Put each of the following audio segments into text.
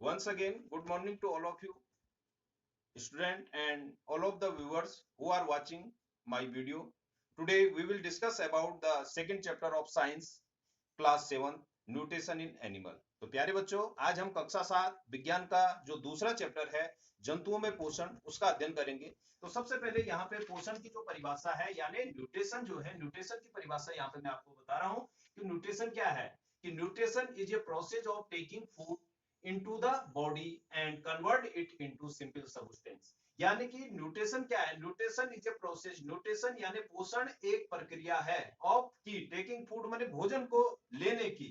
Once again, good morning to all of you, student and all of the viewers who are watching my video. Today we will discuss about the second chapter of science, class 7, nutrition in animal. तो प्यारे बच्चों, आज हम कक्षा 7 विज्ञान का जो दूसरा चैप्टर है जंतुओं में पोषण, उसका अध्ययन करेंगे। तो सबसे पहले यहाँ पे पोषण की जो परिभाषा है यानी न्यूट्रिशन जो है, न्यूट्रिशन की परिभाषा यहाँ पे मैं आपको बता रहा हूँ कि न्यूट्रिशन क्या है। कि nutrition is a process of taking food into the body and convert it into simple substance। यानी कि न्यूट्रिशन क्या है? Nutrition is a process, nutrition यानी पोषण एक प्रक्रिया है ऑफ की टेकिंग फूड माने भोजन को लेने की,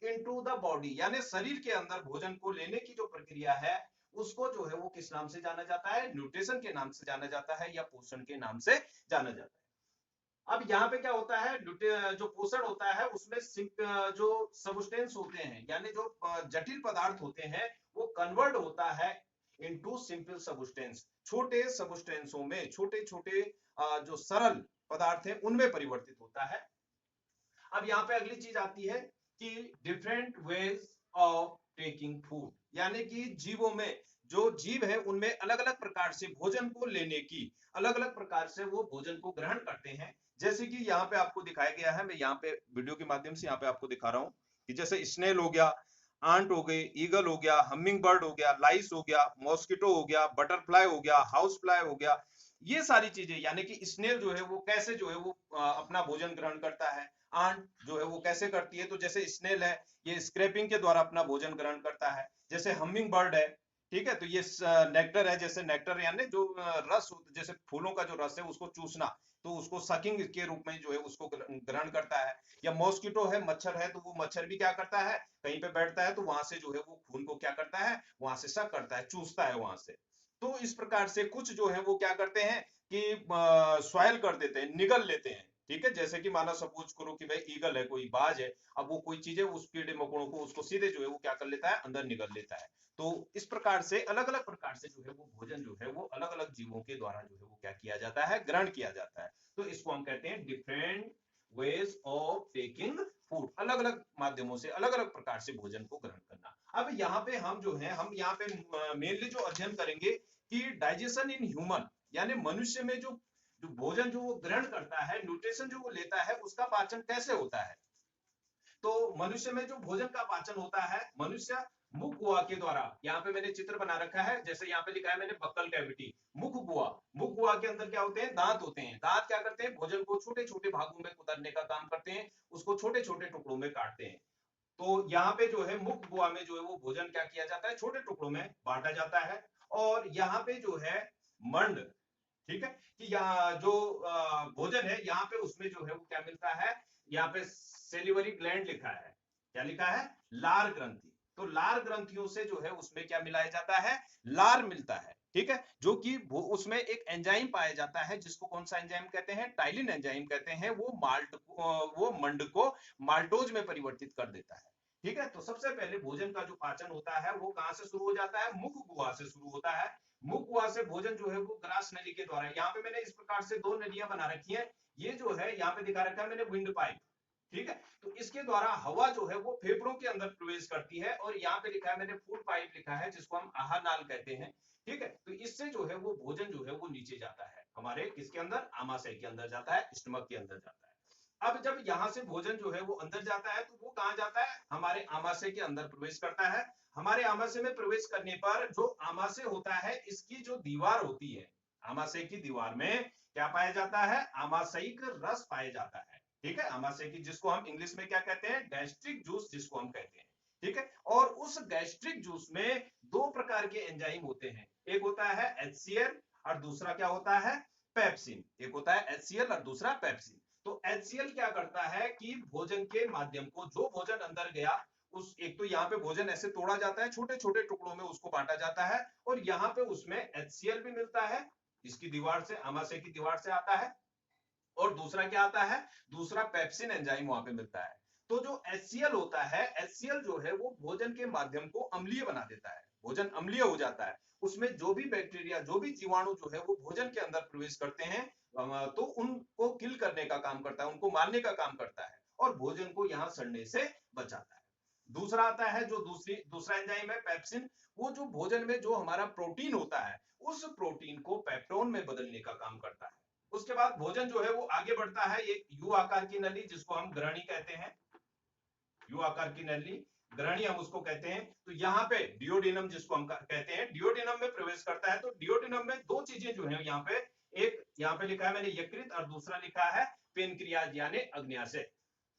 इनटू द बॉडी यानी शरीर के अंदर भोजन को लेने की जो प्रक्रिया है उसको जो है वो किस नाम से जाना जाता है? न्यूट्रिशन के नाम से जाना जाता है या पोषण के नाम से जाना जाता है। अब यहाँ पे क्या होता है, जो पोषण होता है उसमें जो सबस्टेंस होते हैं यानी जो जटिल पदार्थ होते हैं वो कन्वर्ट होता है इनटू सिंपल सबस्टेंस, छोटे सबस्टेंसों में, छोटे छोटे जो सरल पदार्थ है उनमें परिवर्तित होता है। अब यहाँ पे अगली चीज आती है कि different ways of taking food, यानी कि जीवों में, जो जीव है उनमें अलग अलग प्रकार से भोजन को लेने की, अलग अलग प्रकार से वो भोजन को ग्रहण करते हैं। जैसे कि यहाँ पे आपको दिखाया गया है, मैं यहाँ पे वीडियो के माध्यम से यहाँ पे आपको दिखा रहा हूँ कि जैसे स्नेल हो गया, आंट हो गए, ईगल हो गया, हमिंग बर्ड हो गया, लाइस हो गया, मॉस्किटो हो गया, बटरफ्लाई हो गया, हाउस फ्लाई हो गया। ये सारी चीजें यानी कि स्नेल जो है वो कैसे जो है वो अपना भोजन ग्रहण करता है। आंट जो है वो कैसे करती है, तो जैसे स्नेल है ये स्क्रैपिंग के द्वारा अपना भोजन ग्रहण करता है। जैसे हमिंग बर्ड है, ठीक है, तो ये नेक्टर है, जैसे नेक्टर यानी जो रस, जैसे फूलों का जो रस है उसको चूसना, तो उसको सकिंग के रूप में जो है उसको ग्रहण करता है। या मॉस्किटो है, मच्छर है, तो वो मच्छर भी क्या करता है, कहीं पे बैठता है तो वहां से जो है वो खून को क्या करता है, वहां से सक करता है, चूसता है वहां से। तो इस प्रकार से कुछ जो है वो क्या करते हैं कि स्वाइल कर देते हैं, निगल लेते हैं। ठीक है, जैसे कि माना सपोज करो कि भाई ईगल है, कोई बाज है, अब वो कोई चीज है उस कीड़े मकोड़ों को उसको सीधे जो है वो क्या कर लेता है, अंदर निगल लेता है। तो इस प्रकार से अलग अलग प्रकार से जो है वो भोजन जो है वो अलग अलग जीवों के द्वारा जो है वो क्या किया जाता है, ग्रहण किया जाता है। तो इसको हम कहते हैं different ways of taking food, अलग अलग माध्यमों से अलग अलग प्रकार से भोजन को ग्रहण करना। अब यहाँ पे हम जो है, हम यहाँ पे मेनली जो अध्ययन करेंगे कि डाइजेशन इन ह्यूमन, यानी मनुष्य में जो जो भोजन जो वो ग्रहण करता है, न्यूट्रिशन जो वो लेता है, उसका पाचन कैसे होता है। तो मनुष्य में जो भोजन का पाचन होता है, मनुष्य मुख गुहा के द्वारा, यहाँ पे मैंने चित्र बना रखा है, जैसे यहाँ पे लिखा है मैंने बक्कल कैविटी, मुख गुहा। मुख गुहा के अंदर क्या होते हैं, दांत होते हैं। दांत क्या करते हैं, भोजन को छोटे छोटे भागों में कुतरने का काम करते हैं, उसको छोटे छोटे टुकड़ों में काटते हैं। तो यहाँ पे जो है मुख गुहा में जो है वो भोजन क्या किया जाता है, छोटे टुकड़ों में बांटा जाता है। और यहाँ पे जो है मंड, ठीक है, कि यहाँ जो भोजन है यहाँ पे उसमें जो है वो क्या मिलता है, यहाँ पे सेलिवरी ग्लैंड लिखा है, क्या लिखा है, लार ग्रंथि। तो लार ग्रंथियों से जो है उसमें क्या मिलाया जाता है, लार मिलता है। ठीक है, जो कि उसमें एक एंजाइम पाया जाता है जिसको कौन सा एंजाइम कहते हैं, टाइलिन एंजाइम कहते हैं। वो माल्ट, वो मंड को माल्टोज में परिवर्तित कर देता है। ठीक है, तो सबसे पहले भोजन का जो पाचन होता है वो कहां से शुरू हो जाता है, मुख गुहा से शुरू होता है। मुख गुहा से भोजन जो है वो ग्रास नली के द्वारा, यहाँ पे मैंने इस प्रकार से दो नलियां बना रखी हैं। ये जो है यहाँ पे दिखा रखा है मैंने विंड पाइप, ठीक है, तो इसके द्वारा हवा जो है वो फेफड़ों के अंदर प्रवेश करती है। और यहाँ पे लिखा है मैंने फूड पाइप लिखा है जिसको हम आहार नाल कहते हैं। ठीक है, तो इससे जो है वो भोजन जो है वो नीचे जाता है, हमारे किसके अंदर, आमाशय के अंदर जाता है, स्टमक के अंदर जाता है। अब जब यहां से भोजन जो है वो अंदर जाता है तो वो कहां जाता है, हमारे आमाशय के अंदर प्रवेश करता है। हमारे आमाशय में प्रवेश करने पर जो आमाशय होता है इसकी जो दीवार होती है, आमाशय की दीवार में क्या पाया जाता है, आमाशयिक रस पाया जाता है। ठीक है, आमाशय की, जिसको हम इंग्लिश में क्या कहते हैं, गैस्ट्रिक जूस जिसको हम कहते हैं। ठीक है, और उस गैस्ट्रिक जूस में दो प्रकार के एंजाइम होते हैं, एक होता है HCl और दूसरा क्या होता है, पेप्सिन। एक होता है HCl और दूसरा पेप्सिन। तो HCl क्या करता है कि भोजन के माध्यम को, जो भोजन अंदर गया उस, एक तो यहाँ पे भोजन ऐसे तोड़ा जाता है, छोटे छोटे टुकड़ों में उसको बांटा जाता है, और यहाँ पे उसमें HCl भी मिलता है, इसकी दीवार से, आमाशय की दीवार से आता है। और दूसरा क्या आता है, दूसरा पेप्सिन एंजाइम वहां पे मिलता है। तो जो HCl होता है, HCl जो है वो भोजन के माध्यम को अम्लीय बना देता है, भोजन अम्लीय हो जाता है। उसमें जो भी बैक्टीरिया, जो भी जीवाणु जो है वो भोजन के अंदर प्रवेश करते हैं, तो उनको किल करने का काम करता है, उनको मारने का काम करता है, और भोजन को यहाँ सड़ने से बचाता है। दूसरा आता है जो दूसरा एंजाइम है पेप्सिन, वो जो भोजन में जो हमारा प्रोटीन होता है उस प्रोटीन को पेप्टोन में बदलने का काम करता है। उसके बाद भोजन जो है वो आगे बढ़ता है एक यू आकार की नली जिसको हम ग्रहणी कहते हैं, यू आकार की नली ग्रहणी हम उसको कहते हैं। तो यहाँ पे डियोडिनम जिसको हम कहते हैं डियोडिनम में प्रवेश करता है। तो डियोडिनम में दो चीजें जो है यहाँ पे, एक यहाँ पे लिखा है मैंने यकृत और दूसरा लिखा है पेनक्रियाज यानी अग्न्याशय।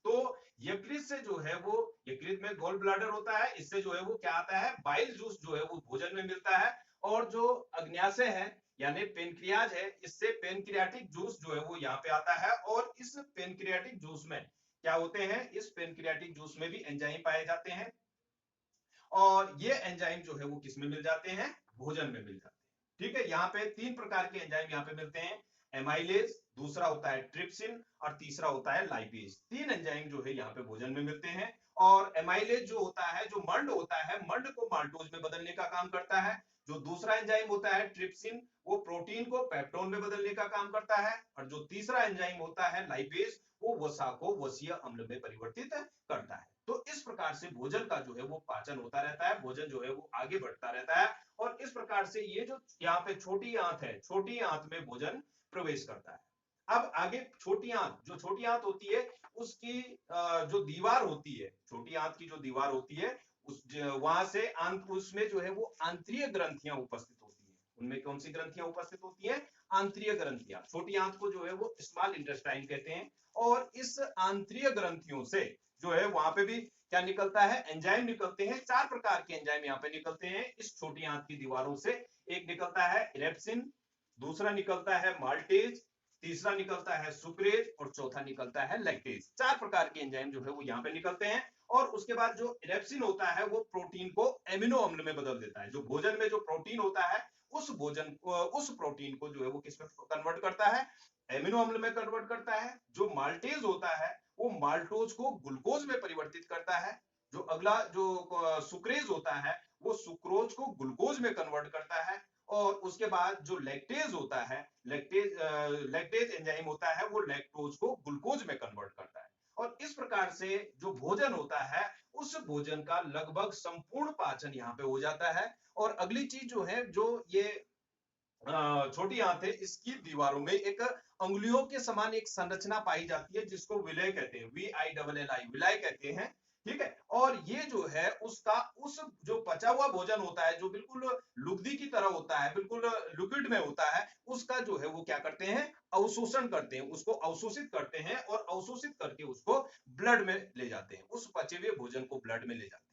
तो यकृत से जो है वो, यकृत में गॉल ब्लैडर होता है, इससे जो है वो क्या आता है बाइल जूस जो है वो भोजन में मिलता है। और जो अग्न्याशय है यानी पेनक्रियाज है, इससे पेनक्रियाटिक जूस जो है वो यहाँ पे आता है। और इस पेनक्रियाटिक जूस में क्या होते हैं, इस पेनक्रियाटिक जूस में भी एंजाइम पाए जाते हैं। और ये एंजाइम जो है वो किस में मिल जाते हैं, भोजन में मिल जाते हैं। ठीक है, यहाँ पे तीन प्रकार के एंजाइम यहाँ पे मिलते हैं, एमाइलेज, दूसरा होता है ट्रिप्सिन और तीसरा होता है लाइपेज। तीन एंजाइम जो है यहाँ पे भोजन में मिलते हैं। और एमाइलेज जो होता है, जो मंड होता है, मंड को माल्टोज में बदलने का काम करता है। जो दूसरा एंजाइम होता है ट्रिप्सिन, वो प्रोटीन को पेप्टोन में बदलने का काम करता है। और जो तीसरा एंजाइम होता है लाइपेज, वो वसा को वसीय अम्ल में परिवर्तित करता है। तो इस प्रकार से भोजन का जो है वो पाचन होता रहता है, भोजन जो है वो आगे बढ़ता रहता है। और इस प्रकार से ये जो यहाँ पे छोटी आंत है, छोटी आंत में भोजन प्रवेश करता है। अब आगे छोटी आंत, जो छोटी आंत होती है उसकी जो दीवार होती है, छोटी आंत की जो दीवार होती है उस वहां से उसमें जो है वो आंतरिक ग्रंथियां उपस्थित होती है। उनमें कौन सी ग्रंथियां उपस्थित होती है, आंतरिक ग्रंथियां। छोटी आंत को जो है वो स्मॉल इंटेस्टाइन कहते हैं। और इस आंतरिक ग्रंथियों से जो है वहां पे भी क्या निकलता है, एंजाइम निकलते हैं। चार प्रकार के एंजाइम यहाँ पे निकलते हैं इस छोटी आंत की दीवारों से। एक निकलता है इरेप्सिन, दूसरा निकलता है माल्टेज, तीसरा निकलता है सुक्रेज और चौथा निकलता है लैक्टेज। चार प्रकार के एंजाइम जो है वो यहाँ पे निकलते हैं। और उसके बाद जो इरेप्सिन होता है वो प्रोटीन को एमिनो अम्ल में बदल देता है। जो भोजन में जो प्रोटीन होता है उस प्रोटीन को जो है वो किसमें कन्वर्ट करता है, एमिनो अम्ल में कन्वर्ट करता है। जो माल्टेज होता है वो माल्टोज को ग्लूकोज में परिवर्तित करता है। जो अगला जो सुक्रेज होता है वो सुक्रोज को ग्लूकोज में कन्वर्ट करता है। और उसके बाद जो लैक्टेज होता है, लैक्टेज एंजाइम होता है, वो लैक्टोज को ग्लूकोज में कन्वर्ट करता है। और इस प्रकार से जो भोजन होता है उस भोजन का लगभग संपूर्ण पाचन यहाँ पे हो जाता है। और अगली चीज जो है, जो ये छोटी आंत है, इसकी दीवारों में एक अंगुलियों के समान एक संरचना पाई जाती है जिसको विलय कहते हैं, VILLI, विलय कहते हैं। ठीक है, और ये जो है उसका उस जो पचा हुआ भोजन होता है जो बिल्कुल लुगदी की तरह होता है, बिल्कुल लिक्विड में होता है, उसका जो है वो क्या करते हैं, अवशोषण करते हैं, उसको अवशोषित करते हैं। और अवशोषित करके उसको ब्लड में ले जाते हैं, उस पचे हुए भोजन को ब्लड में ले जाते हैं।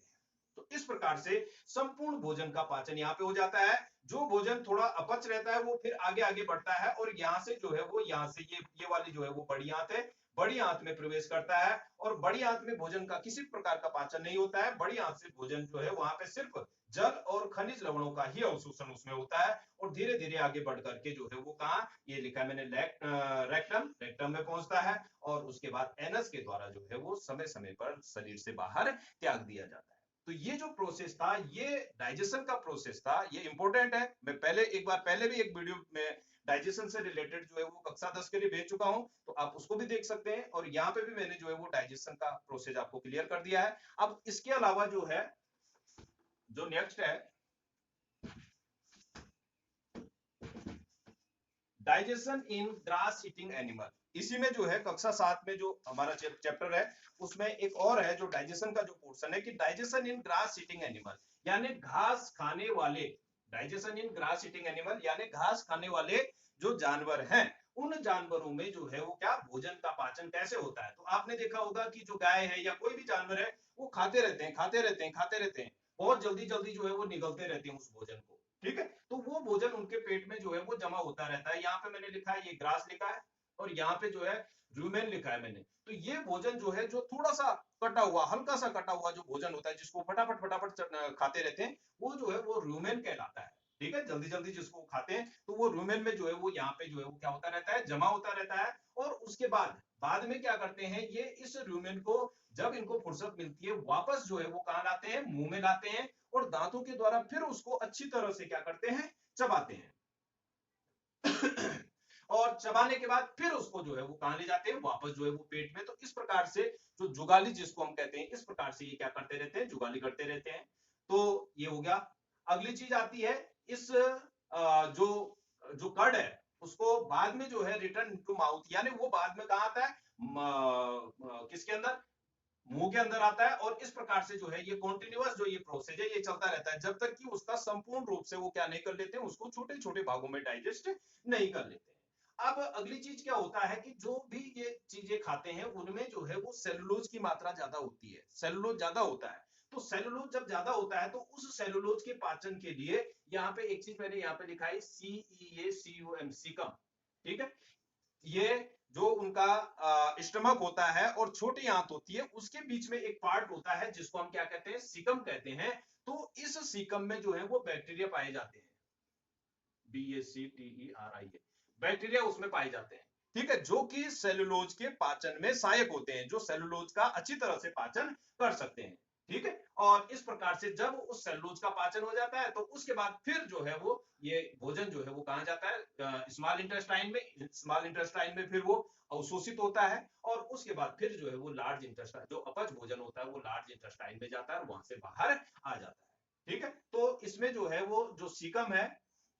तो इस प्रकार से संपूर्ण भोजन का पाचन यहाँ पे हो जाता है। जो भोजन थोड़ा अपच रहता है वो फिर आगे आगे बढ़ता है और यहाँ से जो है वो, यहाँ से ये वाली जो है वो बड़ी आंत है, बड़ी आंत में प्रवेश करता है। और बड़ी आंत में भोजन का किसी प्रकार का पाचन नहीं होता है। बड़ी आंत से भोजन जो है वहां पे सिर्फ जल और खनिज लवणों का ही अवशोषण उसमें होता है। और धीरे धीरे आगे बढ़ करके जो है वो कहा, ये लिखा है मैंने, रेक्टम में पहुंचता है। और उसके बाद एनस के द्वारा जो है वो समय समय पर शरीर से बाहर त्याग दिया जाता है। तो ये जो प्रोसेस था, ये डाइजेशन का प्रोसेस था, ये इंपॉर्टेंट है। मैं पहले एक बार पहले भी एक वीडियो में डाइजेशन से रिलेटेड जो है वो कक्षा 10 के लिए भेज चुका हूं, तो आप उसको भी देख सकते हैं। और यहाँ पे भी मैंने जो है वो डाइजेशन का प्रोसेस आपको क्लियर कर दिया है। अब इसके अलावा जो है, जो नेक्स्ट है डाइजेशन इन ग्रास ईटिंग एनिमल। इसी में जो है कक्षा 7 में जो हमारा चैप्टर है उसमें एक और है जो डाइजेशन का जो पोर्शन है, कि डाइजेशन इन ग्रास ईटिंग एनिमल यानी घास खाने वाले, डाइजेशन इन ग्रास ईटिंग एनिमल यानी घास खाने वाले जो जानवर हैं, उन जानवरों में जो है वो क्या भोजन का पाचन कैसे होता है। तो आपने देखा होगा कि जो गाय है या कोई भी जानवर है वो खाते रहते हैं, खाते रहते हैं, खाते रहते हैं, बहुत जल्दी जल्दी जो है वो निगलते रहते हैं उस भोजन को। ठीक है, तो वो भोजन उनके पेट में जो है वो जमा होता रहता है। यहाँ पे मैंने लिखा है, ये ग्रास लिखा है और यहाँ पे जो है रूमेन लिखा है मैंने। तो ये भोजन जो है, जो थोड़ा सा कटा हुआ, हल्का सा कटा हुआ जो भोजन होता है जिसको फटाफट फटाफट खाते रहते हैं, वो जो है वो रूमेन कहलाता है। ठीक है, जल्दी जल्दी जिसको खाते हैं तो वो रूमेन में जो है वो यहाँ पे जो है वो क्या होता रहता है, जमा होता रहता है। और उसके बाद में क्या करते हैं, ये इस रूमेन को जब इनको फुर्सत मिलती है वापस जो है वो कहाँ लाते हैं, मुंह में लाते हैं। और दांतों के द्वारा फिर उसको अच्छी तरह से क्या करते हैं, चबाते हैं। और चबाने के बाद फिर उसको जो है वो कहां ले जाते हैं, वापस जो है वो पेट में। तो इस प्रकार से जो जुगाली जिसको हम कहते हैं, इस प्रकार से ये क्या करते रहते हैं, जुगाली करते रहते हैं। तो ये हो गया। अगली चीज आती है इस जो जो कर्ड है उसको बाद में जो है रिटर्न टू माउथ, यानी वो बाद में कहा आता है, किसके अंदर, मुंह के अंदर आता है। और इस प्रकार से जो है ये कॉन्टिन्यूअस जो ये प्रोसेस है ये चलता रहता है जब तक कि उसका संपूर्ण रूप से वो क्या नहीं कर लेते हैं, उसको छोटे छोटे भागों में डाइजेस्ट नहीं कर लेते हैं। अब अगली चीज क्या होता है कि जो भी ये चीजें खाते हैं उनमें जो है वो सेलुलोज की मात्रा ज्यादा होती है, सेलुलोज ज्यादा होता है। तो सेलुलोज जब ज्यादा होता है तो उस सेलुलोज के पाचन के लिए यहाँ पे एक चीज मैंने यहाँ पे लिखा है CEACUM, सीकम। ठीक है, ये जो उनका स्टमक होता है और छोटी आंत होती है उसके बीच में एक पार्ट होता है जिसको हम क्या कहते हैं, सीकम कहते हैं। तो इस सीकम में जो है वो बैक्टीरिया पाए जाते हैं, BACTERIA, बैक्टीरिया उसमें पाए जाते हैं। ठीक है, जो कि सेलुलोज के पाचन में सहायक होते हैं, जो सेलुलोज का अच्छी तरह से पाचन कर सकते हैं। ठीक है, और इस प्रकार से जब उस सेलुलोज का पाचन हो जाता है तो उसके बाद फिर जो है वो ये भोजन जो है वो कहा जाता है, स्मॉल इंटेस्टाइन में, स्मॉल इंटेस्टाइन में फिर वो अवशोषित होता है और उसके बाद फिर जो है वो लार्ज इंटेस्टाइन, जो अपच भोजन होता है वो लार्ज इंटेस्टाइन में जाता है और वहां से बाहर आ जाता है। ठीक है, तो इसमें जो है वो जो सीकम है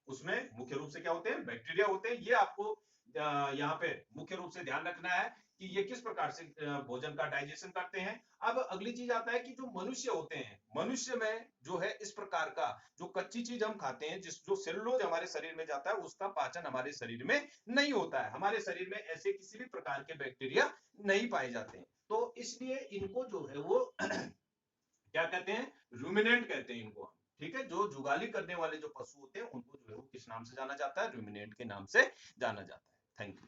उसमें मुख्य रूप से क्या होते हैं, बैक्टीरिया होते हैं। ये आपको यहाँ पे मुख्य रूप से ध्यान रखना है कि ये किस प्रकार से भोजन का डाइजेशन करते हैं। अब अगली चीज आता है कि जो मनुष्य होते हैं, मनुष्य में जो है इस प्रकार का जो कच्ची चीज हम खाते हैं, जिस जो सेलुलोज हमारे शरीर में जाता है उसका पाचन हमारे शरीर में नहीं होता है, हमारे शरीर में ऐसे किसी भी प्रकार के बैक्टीरिया नहीं पाए जाते हैं। तो इसलिए इनको जो है वो क्या कहते हैं, रूमिनेंट कहते हैं इनको। ठीक है, जो जुगाली करने वाले जो पशु होते हैं उनको जो है वो किस नाम से जाना जाता है, रूमिनेंट के नाम से जाना जाता है। Thank you.